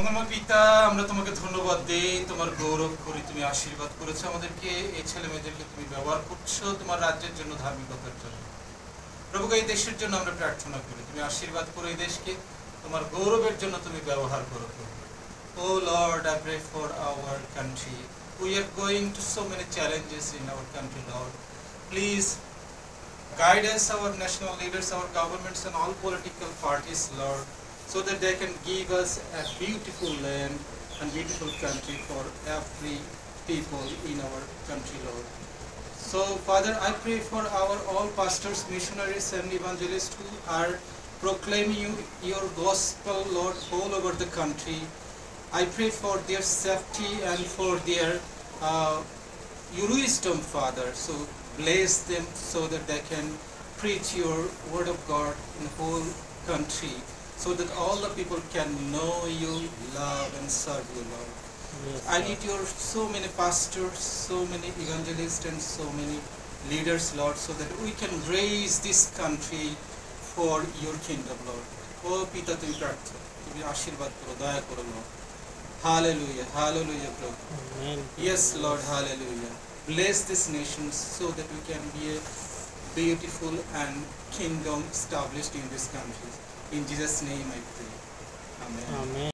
মহামা পিতা, আমরা তোমাকে ধন্যবাদ দেই, তোমার গৌরব করি। তুমি আশীর্বাদ করেছো আমাদেরকে, এই ছেলে মেয়েদেরকে তুমি ব্যবহার করছো তোমার রাজ্যের জন্য, ধার্মিকতার জন্য। প্রভু, এই দেশের জন্য আমরা প্রার্থনা করি, তুমি আশীর্বাদ করো এই দেশকে, তোমার গৌরবের জন্য তুমি ব্যবহার করো। Oh Lord, I pray for our country. We are going to so many challenges in our country, Lord. Please guide us, our national leaders, our governments and all political parties, Lord, so that they can give us a beautiful land and beautiful country for every people in our country, Lord. So, Father, I pray for our all pastors, missionaries and evangelists who are proclaiming your gospel, Lord, all over the country. I pray for their safety and for their wisdom, Father. So bless them so that they can preach your word of God in the whole country, so that all the people can know you, love and serve you, Lord. Yes, I need your so many pastors, so many evangelists and so many leaders, Lord, so that we can raise this country for your kingdom, Lord. Oh Pita, তুমি প্রার্থনা, তুমি আশীর্বাদ করো, দয়া করো, Lord. Hallelujah, hallelujah, Lord. Amen. Yes, Lord, hallelujah. Bless this nation so that we can be a beautiful and kingdom established in this country. In Jesus' name I pray. Amen. Amen.